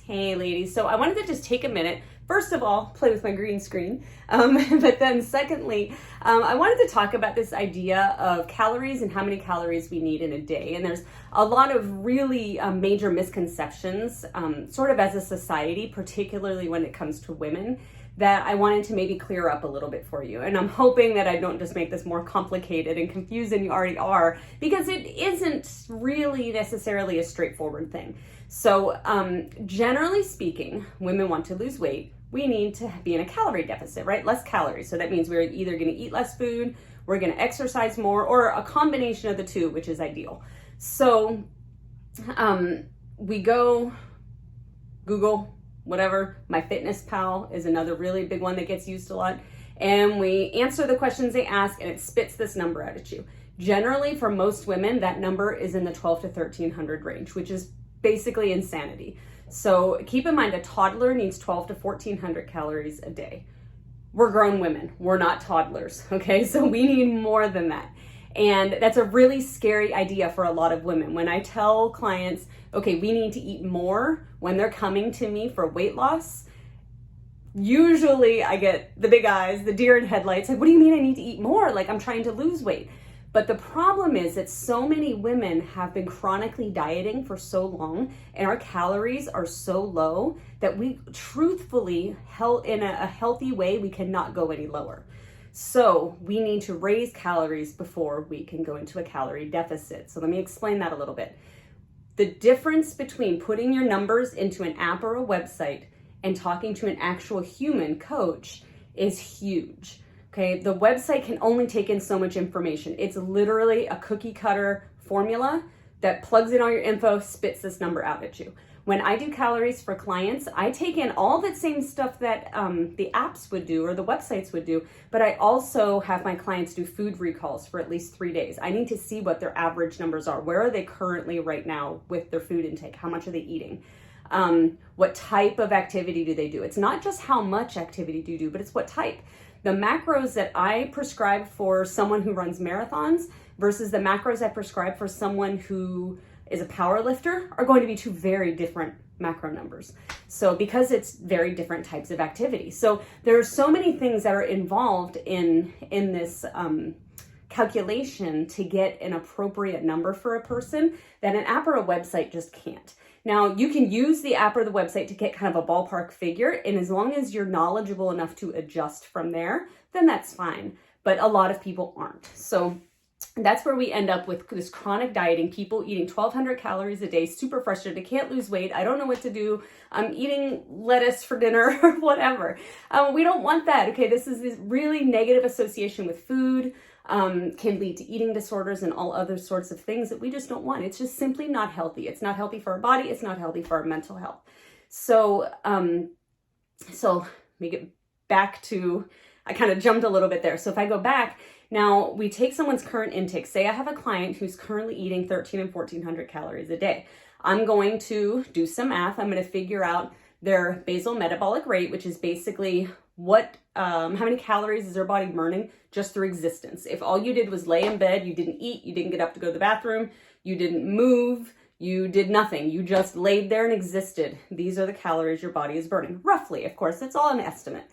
Hey ladies, so I wanted to just take a minute, first of all, play with my green screen, but then secondly, I wanted to talk about this idea of calories and how many calories we need in a day. And there's a lot of really major misconceptions, sort of as a society, particularly when it comes to women, that I wanted to maybe clear up a little bit for you. And I'm hoping that I don't just make this more complicated and confused than you already are, because it isn't really necessarily a straightforward thing. So generally speaking, women want to lose weight, we need to be in a calorie deficit, right? Less calories. So that means we're either gonna eat less food, we're gonna exercise more, or a combination of the two, which is ideal. So we go Google, whatever, MyFitnessPal is another really big one that gets used a lot. And we answer the questions they ask and it spits this number out at you. Generally, for most women, that number is in the 12 to 1300 range, which is basically insanity. So keep in mind, a toddler needs 12 to 1400 calories a day. We're grown women, we're not toddlers, okay? So we need more than that. And that's a really scary idea for a lot of women. When I tell clients, okay, we need to eat more when they're coming to me for weight loss, usually I get the big eyes, the deer in headlights, like, what do you mean I need to eat more? Like, I'm trying to lose weight. But the problem is that so many women have been chronically dieting for so long and our calories are so low that we truthfully, in a healthy way, we cannot go any lower. So we need to raise calories before we can go into a calorie deficit. So let me explain that a little bit. The difference between putting your numbers into an app or a website and talking to an actual human coach is huge. Okay, the website can only take in so much information. It's literally a cookie cutter formula that plugs in all your info, spits this number out at you. When I do calories for clients, I take in all that same stuff that the apps would do or the websites would do, but I also have my clients do food recalls for at least 3 days. I need to see what their average numbers are. Where are they currently right now with their food intake? How much are they eating? What type of activity do they do? It's not just how much activity do you do, but it's what type. The macros that I prescribe for someone who runs marathons versus the macros I prescribe for someone who is a power lifter are going to be two very different macro numbers. So because it's very different types of activity. So there are so many things that are involved in this calculation to get an appropriate number for a person that an app or a website just can't. Now, you can use the app or the website to get kind of a ballpark figure, and as long as you're knowledgeable enough to adjust from there, then that's fine. But a lot of people aren't. So that's where we end up with this chronic dieting, people eating 1200 calories a day, super frustrated, can't lose weight, I don't know what to do, I'm eating lettuce for dinner or whatever. We don't want that, okay? This is this really negative association with food, can lead to eating disorders and all other sorts of things that we just don't want. It's just simply not healthy. It's not healthy for our body. It's not healthy for our mental health. So let me get back to, I kind of jumped a little bit there. So if I go back, now we take someone's current intake. Say I have a client who's currently eating 13 and 1400 calories a day. I'm going to do some math. I'm going to figure out their basal metabolic rate, which is basically how many calories is their body burning just through existence. If all you did was lay in bed, you didn't eat, you didn't get up to go to the bathroom, you didn't move, you did nothing, you just laid there and existed, these are the calories your body is burning, roughly. Of course, it's all an estimate.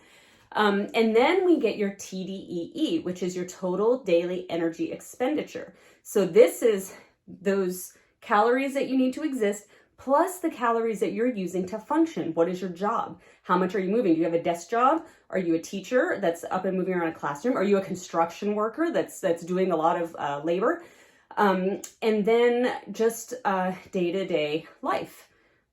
And then we get your TDEE, which is your total daily energy expenditure. So this is those calories that you need to exist, plus the calories that you're using to function. What is your job? How much are you moving? Do you have a desk job? Are you a teacher that's up and moving around a classroom? Are you a construction worker that's doing a lot of labor? And then just day-to-day life.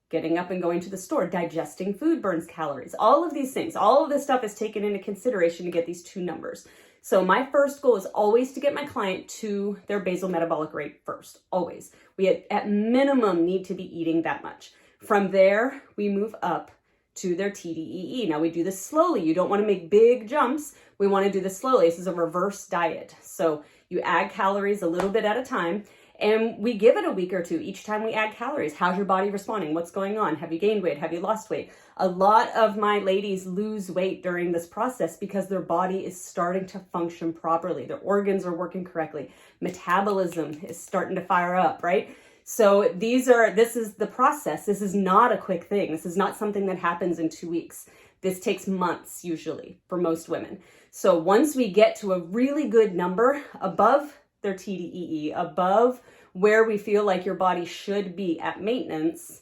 Getting up and going to the store, digesting food burns calories. All of these things, all of this stuff is taken into consideration to get these two numbers. So my first goal is always to get my client to their basal metabolic rate first, always. We at minimum need to be eating that much. From there, we move up to their TDEE. Now we do this slowly. You don't want to make big jumps. We want to do this slowly. This is a reverse diet. So you add calories a little bit at a time. And we give it a week or two each time we add calories. How's your body responding? What's going on? Have you gained weight? Have you lost weight? A lot of my ladies lose weight during this process because their body is starting to function properly. Their organs are working correctly. Metabolism is starting to fire up, right? So this is the process. This is not a quick thing. This is not something that happens in 2 weeks. This takes months usually for most women. So once we get to a really good number above their TDEE, above where we feel like your body should be at maintenance,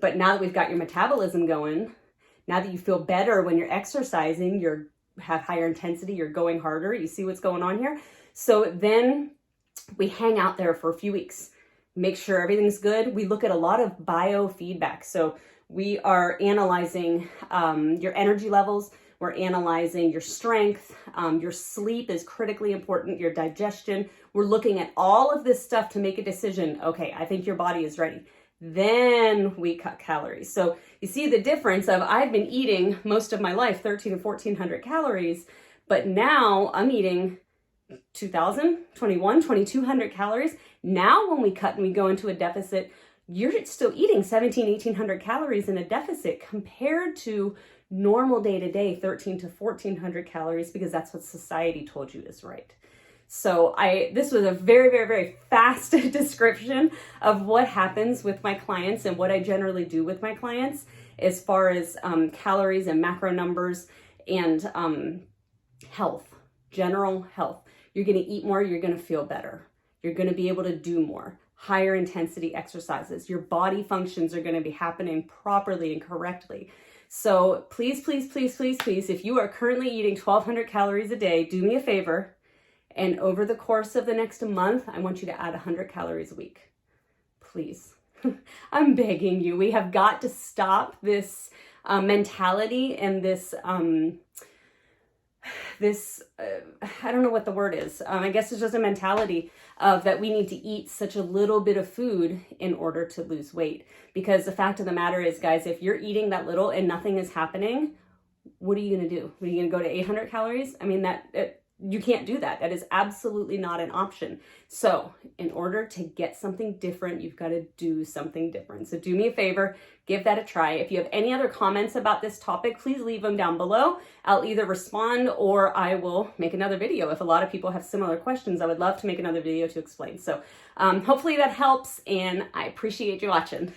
but now that we've got your metabolism going, now that you feel better when you're exercising, you have higher intensity, you're going harder, you see what's going on here? So then we hang out there for a few weeks, make sure everything's good. We look at a lot of biofeedback. So we are analyzing your energy levels, we're analyzing your strength, your sleep is critically important, your digestion. We're looking at all of this stuff to make a decision. Okay, I think your body is ready. Then we cut calories. So you see the difference of I've been eating most of my life 1,300 to 1,400 calories, but now I'm eating 2,000, 2,200 calories. Now when we cut and we go into a deficit, you're still eating 1,700, 1,800 calories in a deficit compared to normal day-to-day 1,300 to 1,400 calories, because that's what society told you is right. So this was a very, very, very fast description of what happens with my clients and what I generally do with my clients as far as calories and macro numbers and health, general health. You're going to eat more, you're going to feel better. You're going to be able to do more, higher intensity exercises. Your body functions are going to be happening properly and correctly. So please, please, please, please, please, if you are currently eating 1,200 calories a day, do me a favor. And over the course of the next month, I want you to add 100 calories a week. Please. I'm begging you. We have got to stop this mentality and this, I don't know what the word is. I guess it's just a mentality of that we need to eat such a little bit of food in order to lose weight. Because the fact of the matter is, guys, if you're eating that little and nothing is happening, what are you going to do? Are you going to go to 800 calories? I mean, you can't do that. That is absolutely not an option. So in order to get something different, you've got to do something different. So do me a favor, give that a try. If you have any other comments about this topic, please leave them down below. I'll either respond or I will make another video. If a lot of people have similar questions, I would love to make another video to explain. So hopefully that helps, and I appreciate you watching.